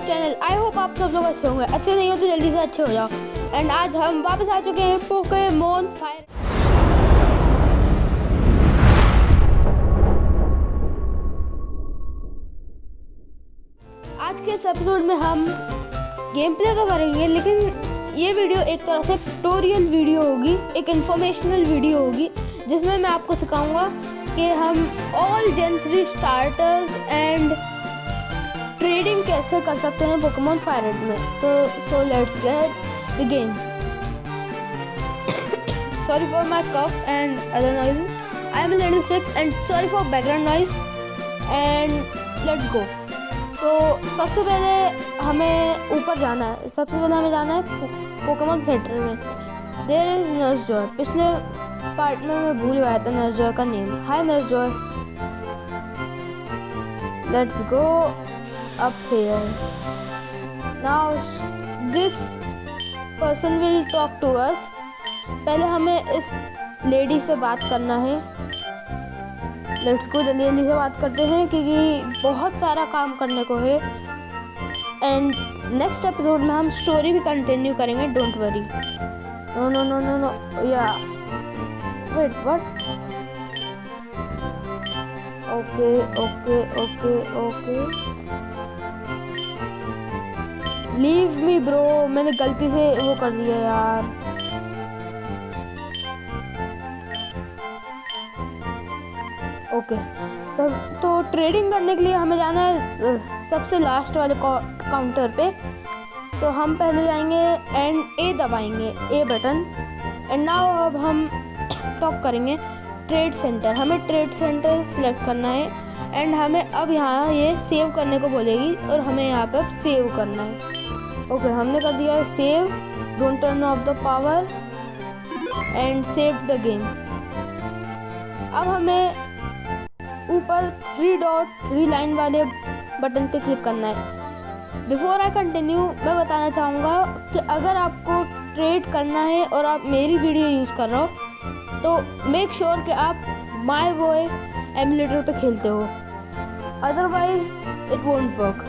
Channel. आई hope आप सब लोग अच्छे होंगे, अच्छे नहीं हो तो जल्दी से अच्छे हो जाओ। एंड आज हम वापस आ चुके हैं पोकेमॉन फायर। आज के इस एपिसोड में हम गेम प्ले तो करेंगे, लेकिन ये वीडियो एक तरह से ट्यूटोरियल वीडियो होगी, एक इंफॉर्मेशनल वीडियो होगी, जिसमें मैं आपको सिखाऊंगा कि हम all gen 3 starters and trading कैसे कर सकते हैं पोकेमॉन फायर रेड में। तो so let's get begin. Sorry for my cough and other noise, I am a little sick and sorry for background noise and let's go. तो सबसे पहले हमें ऊपर जाना है, पोकेमॉन सेंटर में। There is nurse Joy. पिछले पार्ट में मैं भूल गया था नर्स जॉय का name. Hi nurse Joy, let's go up here. Now this person will talk to us. पहले हमें इस लेडी से बात करना है। लेट्स गो, जल्दी जल्दी से बात करते हैं क्योंकि बहुत सारा काम करने को है। एंड नेक्स्ट एपिसोड में हम स्टोरी भी कंटिन्यू करेंगे, don't worry. No no no no no या wait what. Okay okay okay okay, leave me bro, मैंने गलती से वो कर दिया यार। ओके सब, तो ट्रेडिंग करने के लिए हमें जाना है सबसे लास्ट वाले काउंटर पे। तो हम पहले जाएंगे एंड ए दबाएंगे, ए बटन। एंड नाउ अब हम टॉक करेंगे ट्रेड सेंटर। हमें ट्रेड सेंटर सिलेक्ट करना है एंड हमें अब यहाँ ये सेव करने को बोलेगी और हमें यहाँ पे सेव करना है। ओके हमने कर दिया है save. Don't turn of the power and save the game. अब हमें ऊपर 3 लाइन वाले बटन पे क्लिक करना है। बिफोर आई कंटिन्यू मैं बताना चाहूँगा कि अगर आपको ट्रेड करना है और आप मेरी वीडियो यूज़ कर रहे हो तो मेक श्योर कि आप माय बॉय एमुलेटर पे खेलते हो, otherwise it won't work.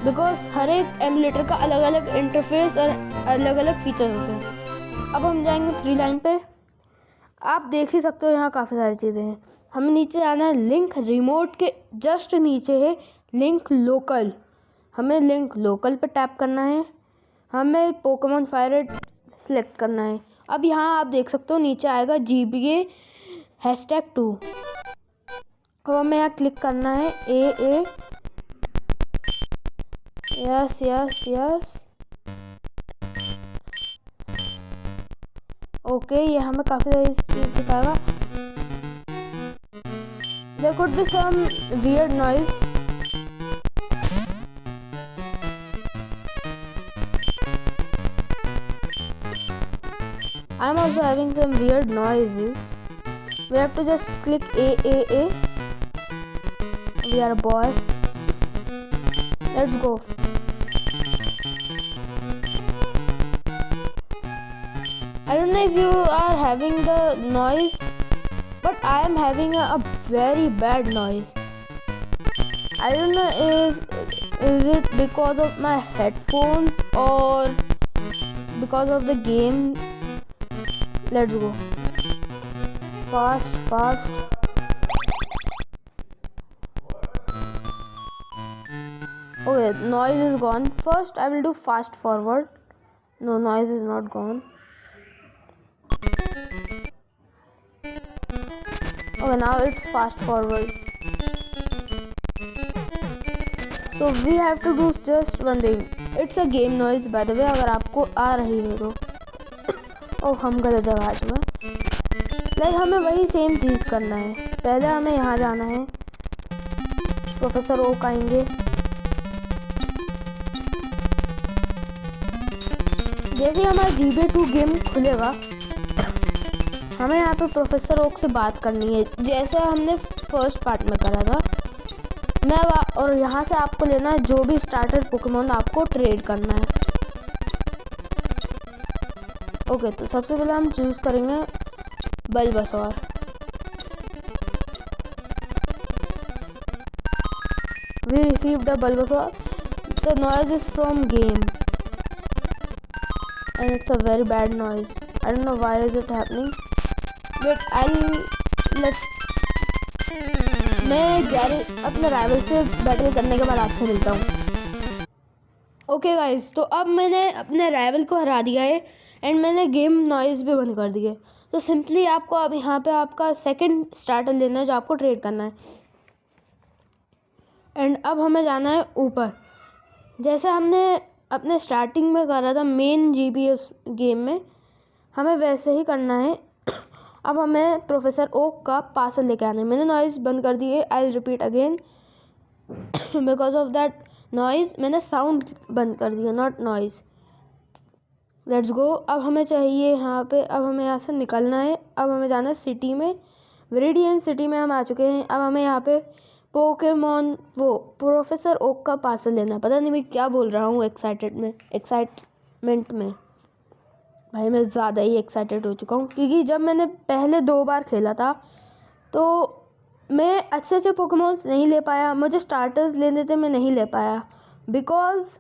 Because हर एक एमुलेटर का अलग अलग इंटरफेस और अलग अलग फीचर होते हैं। अब हम जाएंगे 3 लाइन पे। आप देख ही सकते हो यहाँ काफ़ी सारी चीज़ें हैं। हमें नीचे जाना है, लिंक रिमोट के जस्ट नीचे है लिंक लोकल। हमें लिंक लोकल पे टैप करना है। हमें पोकेमॉन फायर रेड सिलेक्ट करना है। अब यहाँ आप देख सकते हो नीचे आएगा GBA #2। अब हमें यहाँ क्लिक करना है ए यस यस यस। ओके ये हमें काफ़ी सारी चीज़ दिखाएगा। There could be some weird noise. I'm also having some weird noises. We have to just click A. We are a boy. Let's go. I don't know if you are having the noise, but I am having a very bad noise. I don't know is it because of my headphones or because of the game. Let's go. Fast. Okay, noise is gone. First I will do fast forward. No, noise is not gone. Okay, now it's fast forward. So we have to do just one thing. It's a game noise by the way, अगर आपको आ रही है तो। ओह हम गलत जगह आ चुके हैं। हमें वही सेम चीज़ करना है। पहले हमें यहाँ जाना है, प्रोफेसर ओक आएंगे। जैसे हमारा GB2 गेम खुलेगा हमें यहाँ पे प्रोफेसर ओक से बात करनी है, जैसा हमने फर्स्ट पार्ट में करा था। और यहाँ से आपको लेना है जो भी स्टार्टर पोकेमॉन आपको ट्रेड करना है। ओके तो सबसे पहले हम चूज़ करेंगे Bulbasaur. We received a Bulbasaur. the noise is from game and it's a very bad noise. I don't know why is it happening. Wait, मैं गैरी अपने राइवल से बैटल करने के बाद आपसे मिलता हूँ। ओके गाइस, तो अब मैंने अपने राइवल को हरा दिया है एंड मैंने गेम नॉइज़ भी बंद कर दी है। तो सिंपली आपको अब यहाँ पे आपका सेकंड स्टार्टर लेना है जो आपको ट्रेड करना है। एंड अब हमें जाना है ऊपर, जैसे हमने अपने स्टार्टिंग में करा था मेन जीपीएस गेम में, हमें वैसे ही करना है। अब हमें प्रोफेसर ओक का पार्सल लेके आना है। मैंने नॉइज़ बंद कर दी है, I will repeat again because of that noise मैंने साउंड बंद कर दिया, नॉट नॉइज़। Let's go. अब हमें चाहिए यहाँ पे, अब हमें यहाँ से निकलना है। अब हमें जाना है सिटी में, वेरिडियन सिटी में हम आ चुके हैं। अब हमें यहाँ पे पोकेमॉन वो प्रोफेसर ओक का पार्सल लेना है। पता नहीं मैं क्या बोल रहा हूँ एक्साइटमेंट में। भाई मैं ज़्यादा ही एक्साइटेड हो चुका हूँ, क्योंकि जब मैंने पहले 2 बार खेला था तो मैं अच्छे पोकेमॉन्स नहीं ले पाया। मुझे स्टार्टर्स लेने थे, मैं नहीं ले पाया बिकॉज़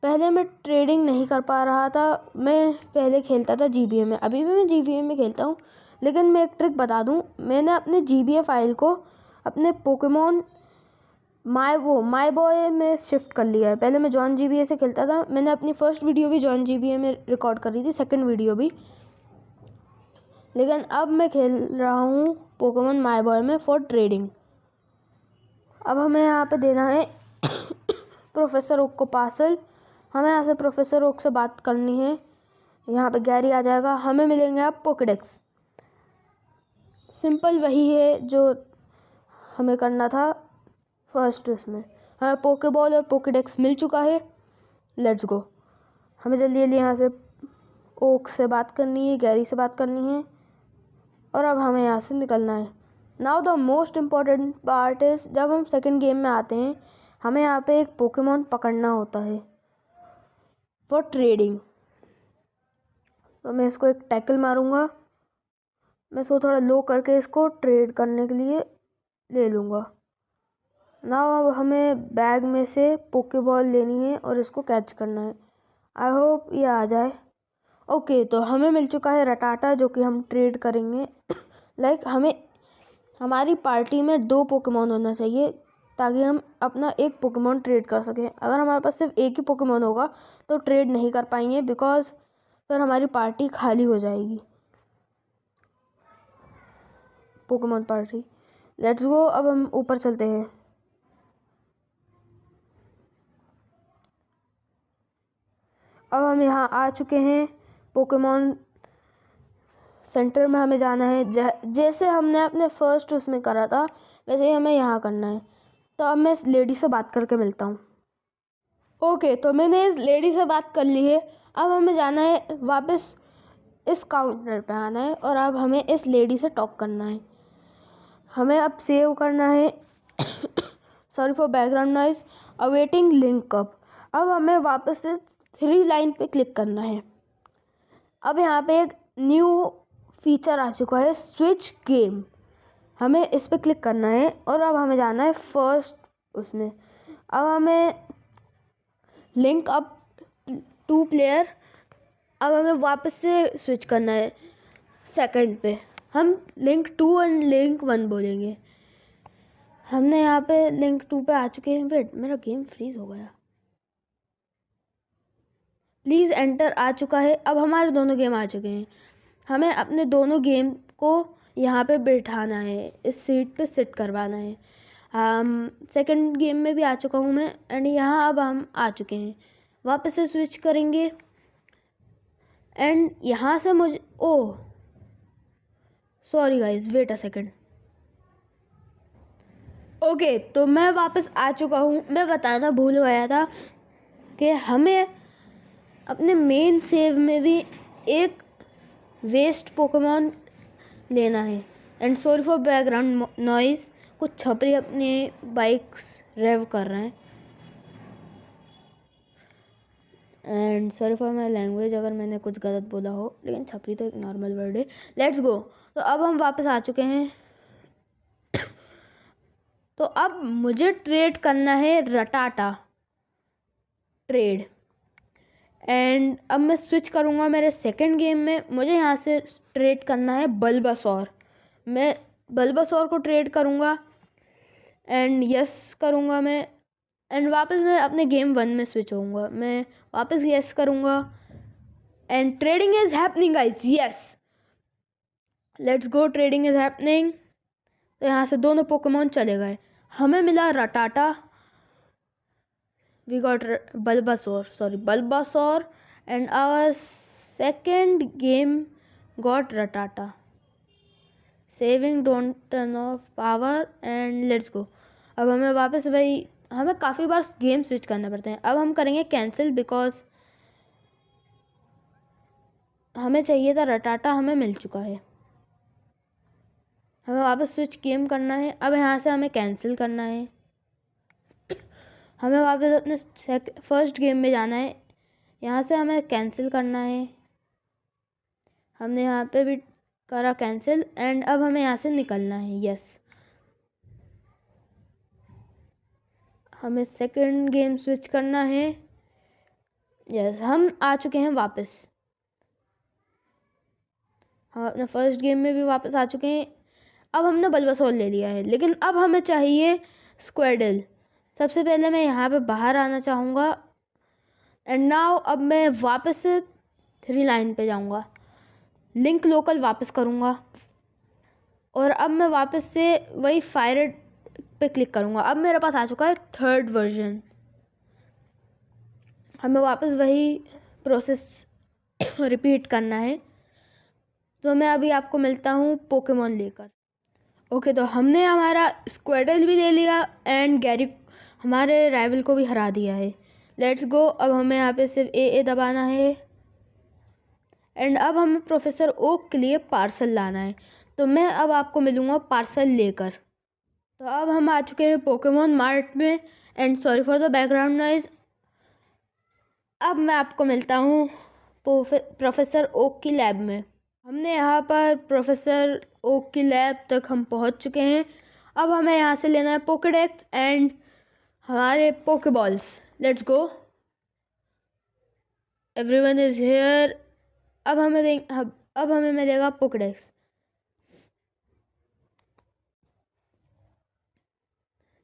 पहले मैं ट्रेडिंग नहीं कर पा रहा था। मैं पहले खेलता था जीबीए में, अभी भी मैं जीबीए में खेलता हूँ। लेकिन मैं एक ट्रिक बता दूँ, मैंने अपने जीबीए फाइल को अपने पोकेमॉन माय बॉय में शिफ्ट कर लिया है। पहले मैं जॉन जीबीए से खेलता था। मैंने अपनी फर्स्ट वीडियो भी जॉन जीबीए में रिकॉर्ड कर रही थी, सेकंड वीडियो भी। लेकिन अब मैं खेल रहा हूँ पोकेमॉन माय बॉय में फॉर ट्रेडिंग। अब हमें यहाँ पे देना है प्रोफेसर ओक को पार्सल। हमें यहाँ से प्रोफेसर ओक से बात करनी है। यहाँ पे गैरी आ जाएगा, हमें मिलेंगे अब पोकेडेक्स। सिंपल वही है जो हमें करना था फर्स्ट। उसमें हमें पोकेबॉल और पोकेडेक्स मिल चुका है। Let's go. हमें जल्दी जल्दी यहाँ से ओक से बात करनी है, गैरी से बात करनी है और अब हमें यहाँ से निकलना है। Now the most important part is, जब हम सेकंड गेम में आते हैं हमें यहाँ पे एक पोकेमॉन पकड़ना होता है फॉर ट्रेडिंग। तो मैं इसको एक टैकल मारूंगा, मैं इसको थोड़ा लो करके इसको ट्रेड करने के लिए ले लूँगा। ना अब हमें बैग में से पोकेबॉल लेनी है और इसको कैच करना है। आई होप ये आ जाए। ओके, तो हमें मिल चुका है रटाटा जो कि हम ट्रेड करेंगे। लाइक हमें हमारी पार्टी में 2 पोकेमॉन होना चाहिए ताकि हम अपना एक पोकेमॉन ट्रेड कर सकें। अगर हमारे पास सिर्फ एक ही पोकेमॉन होगा तो ट्रेड नहीं कर पाएंगे बिकॉज फिर हमारी पार्टी खाली हो जाएगी, पोकेमॉन पार्टी। Let's go. अब हम ऊपर चलते हैं। अब हम यहाँ आ चुके हैं पोकेमॉन सेंटर में। हमें जाना है जैसे हमने अपने फर्स्ट उसमें करा था वैसे ही हमें यहाँ करना है। तो अब मैं इस लेडी से बात करके मिलता हूँ। ओके, तो मैंने इस लेडी से बात कर ली है। अब हमें जाना है वापस इस काउंटर पे आना है और अब हमें इस लेडी से टॉक करना है। हमें अब सेव करना है sorry for background noise, awaiting link up. अब हमें वापस से 3 लाइन पे क्लिक करना है। अब यहाँ पे एक न्यू फीचर आ चुका है, स्विच गेम। हमें इस पे क्लिक करना है और अब हमें जाना है फर्स्ट उसमें। अब हमें लिंक अप 2 प्लेयर। अब हमें वापस से स्विच करना है सेकंड पे। हम लिंक 2 और लिंक 1 बोलेंगे। हमने यहाँ पे लिंक 2 पे आ चुके हैं। वेट, मेरा गेम फ्रीज हो गया। प्लीज़ एंटर आ चुका है। अब हमारे दोनों गेम आ चुके हैं। हमें अपने दोनों गेम को यहाँ पे बैठाना है, इस सीट पे सिट करवाना है। सेकंड गेम में भी आ चुका हूँ मैं एंड यहाँ अब हम आ चुके हैं। वापस से स्विच करेंगे एंड यहाँ से मुझे oh sorry guys, wait a second. Okay, तो मैं वापस आ चुका हूँ। मैं बताना भूल गया था कि हमें अपने मेन सेव में भी एक वेस्ट पोकेमॉन लेना है। And sorry for background noise, कुछ छपरी अपने बाइक्स रेव कर रहे हैं। And sorry for my language अगर मैंने कुछ गलत बोला हो, लेकिन छपरी तो एक नॉर्मल वर्ड है। Let's go. तो अब हम वापस आ चुके हैं। तो अब मुझे ट्रेड करना है रटाटा। ट्रेड। एंड अब मैं स्विच करूँगा मेरे सेकंड गेम में। मुझे यहाँ से ट्रेड करना है बल्बासोर। मैं बल्बासोर को ट्रेड करूँगा एंड यस करूँगा मैं। एंड वापस मैं अपने गेम 1 में स्विच होऊंगा। मैं वापस यस करूँगा and trading is happening guys. Yes, let's go, trading is happening. तो यहाँ से दोनों पोकेमॉन चले गए। हमें मिला Rattata, we got Bulbasaur and our second game got Rattata. Saving don't turn off power and let's go. अब हमें वापस वही, हमें काफ़ी बार गेम स्विच करना पड़ते हैं। अब हम करेंगे कैंसिल बिकॉज हमें चाहिए था रटाटा, हमें मिल चुका है। हमें वापस स्विच गेम करना है। अब यहाँ से हमें कैंसिल करना है। हमें वापस अपने फर्स्ट गेम में जाना है। यहाँ से हमें कैंसिल करना है। हमने यहाँ पे भी करा कैंसिल एंड अब हमें यहाँ से निकलना है। यस, हमें सेकंड गेम स्विच करना है। यस, हम आ चुके हैं वापस। हम अपने फर्स्ट गेम में भी वापस आ चुके हैं। अब हमने बल्बासोर ले लिया है, लेकिन अब हमें चाहिए स्क्वेडल। सबसे पहले मैं यहाँ पे बाहर आना चाहूँगा एंड नाउ अब मैं वापस से 3 लाइन पे जाऊँगा, लिंक लोकल वापस करूँगा और अब मैं वापस से वही फायर पे क्लिक करूँगा। अब मेरे पास आ चुका है 3rd वर्जन। हमें वापस वही प्रोसेस रिपीट करना है। तो मैं अभी आपको मिलता हूँ पोकेमॉन लेकर। ओके, तो हमने हमारा स्क्वेडल भी ले लिया एंड गैरी हमारे राइवल को भी हरा दिया है। Let's go. अब हमें यहाँ पे सिर्फ ए दबाना है एंड अब हमें प्रोफेसर ओक के लिए पार्सल लाना है। तो मैं अब आपको मिलूँगा पार्सल लेकर। तो अब हम आ चुके हैं पोकेमॉन मार्ट में and sorry for the background noise. अब मैं आपको मिलता हूँ प्रोफेसर ओक की लैब में। हमने यहाँ पर प्रोफेसर ओक की लैब तक हम पहुँच चुके हैं। अब हमें यहाँ से लेना है पोकेडेक्स एंड हमारे Poké Balls. Let's go, everyone is here. अब हमें मिलेगा पोकेडेक्स।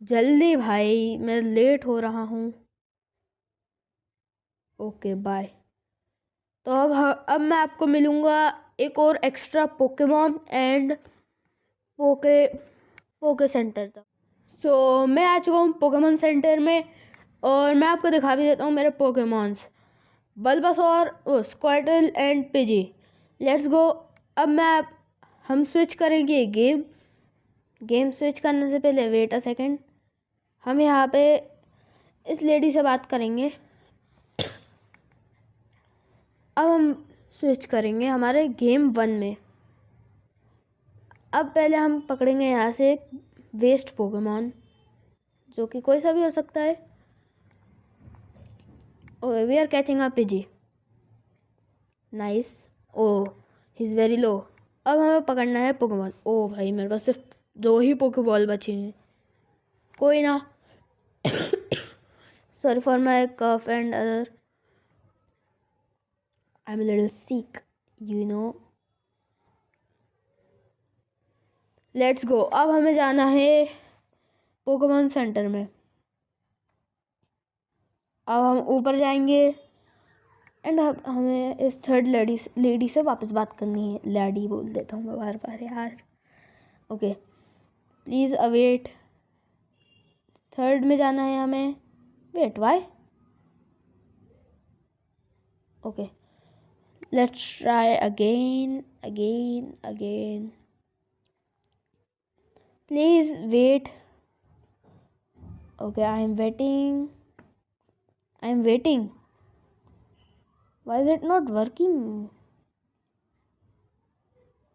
जल्दी भाई, मैं लेट हो रहा हूँ। Okay bye. तो अब मैं आपको मिलूँगा एक और extra Pokemon and Poke center तक। सो मैं आ चुका हूँ पोकेमॉन सेंटर में और मैं आपको दिखा भी देता हूँ मेरे Pokemons, Bulbasaur, Squirtle and Pidgey. Let's go. अब हम स्विच करेंगे गेम स्विच करने से पहले वेट अ सेकेंड, हम यहाँ पे इस लेडी से बात करेंगे। अब हम स्विच करेंगे हमारे गेम 1 में। अब पहले हम पकड़ेंगे यहाँ से एक वेस्ट पोकेमॉन, जो कि कोई सा भी हो सकता है। Oh, we are catching a Pidgey. Nice. Oh, he is very low. अब हमें पकड़ना है पोकेमॉन। ओह भाई, मेरे पास सिर्फ 2 ही पोकेबॉल बची हैं। कोई ना, sorry for my cough and other, I am little sick, you know. Let's go. अब हमें जाना है पोकेमॉन सेंटर में। अब हम ऊपर जाएंगे एंड अब हमें इस 3rd लेडी से वापस बात करनी है। लैडी बोल देता हूँ मैं बार बार यार। Okay, please await. 3rd में जाना है हमें। Wait, why? Okay, let's try again. Please wait. Okay, I am waiting. Why is it not working?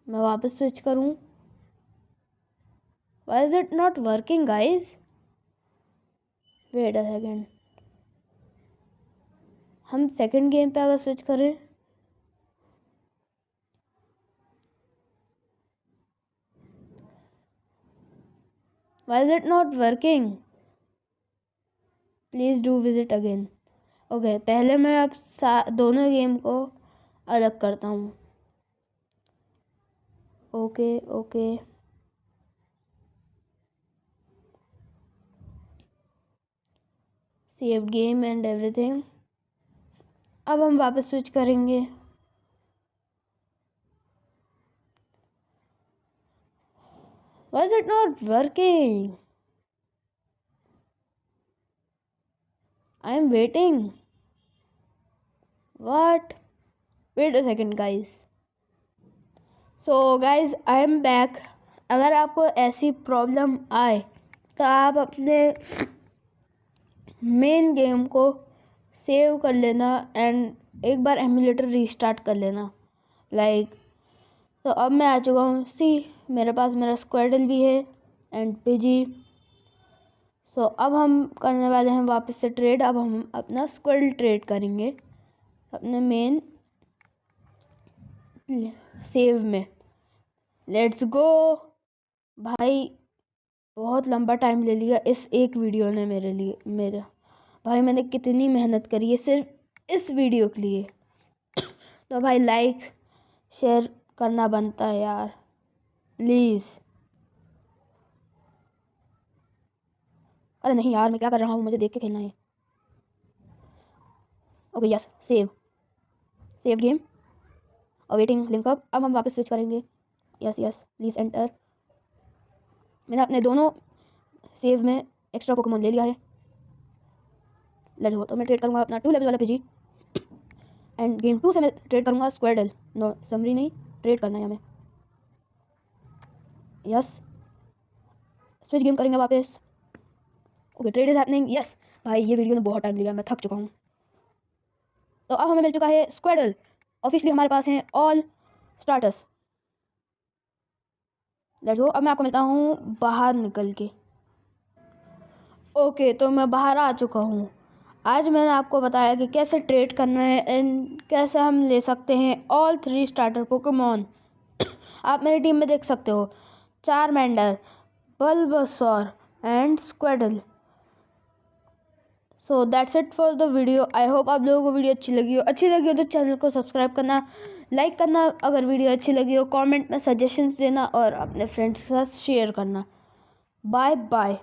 मैं वापस स्विच करूँ। Why is it not working guys? Wait a second. हम second game पे अगर स्विच करें, Why is it not working? Please do visit again. Okay, पहले मैं अब दोनों गेम को अलग करता हूँ। Okay okay, save game and everything. अब हम वापस स्विच करेंगे। Why is it not working? I am waiting. What? Wait a second guys. So guys, I am back. अगर आपको ऐसी प्रॉब्लम आए तो आप अपने मेन गेम को सेव कर लेना एंड एक बार एमुलेटर रीस्टार्ट कर लेना तो अब मैं आ चुका हूँ। मेरे पास मेरा स्क्वाडल भी है एंड पीजी। सो अब हम करने वाले हैं वापस से ट्रेड। अब हम अपना स्क्वाडल ट्रेड करेंगे अपने मेन सेव में। लेट्स गो भाई। बहुत लंबा टाइम ले लिया इस एक वीडियो ने मेरा भाई, मैंने कितनी मेहनत करी है सिर्फ इस वीडियो के लिए। तो भाई लाइक शेयर करना बनता है यार, प्लीज़। अरे नहीं यार, मैं क्या कर रहा हूँ, मुझे देख के खेलना है। ओके यस, सेव गेम और वेटिंग लिंक अप। अब हम वापस स्विच करेंगे। Yes yes, please enter. मैंने अपने दोनों सेव में एक्स्ट्रा पोकेमोन ले लिया है। Let's go. तो मैं ट्रेड करूँगा अपना 2 लेवल वाला पीजी एंड गेम 2 से मैं ट्रेड करूँगा स्क्वाडल। नो समरी नहीं, ट्रेड करना है हमें। यस, स्विच गेम करेंगे वापस। Okay, trade is happening. Yes भाई, ये वीडियो ने बहुत टाइम लिया, मैं थक चुका हूँ। तो अब हमें मिल चुका है स्क्वाडल। ऑफिशियली हमारे पास हैं ऑल स्टार्टर्स। Let's go. अब मैं आपको मिलता हूँ बाहर निकल के। ओके, तो मैं बाहर आ चुका हूँ। आज मैंने आपको बताया कि कैसे ट्रेड करना है एंड कैसे हम ले सकते हैं ऑल 3 स्टार्टर पोकेमॉन। आप मेरी टीम में देख सकते हो Charmander, Bulbasaur and Squirtle. So that's it for the video. I hope आप लोगों को वीडियो अच्छी लगी हो तो चैनल को सब्सक्राइब करना, लाइक करना अगर वीडियो अच्छी लगी हो, कमेंट में सजेशंस देना और अपने फ्रेंड्स के साथ शेयर करना। Bye bye.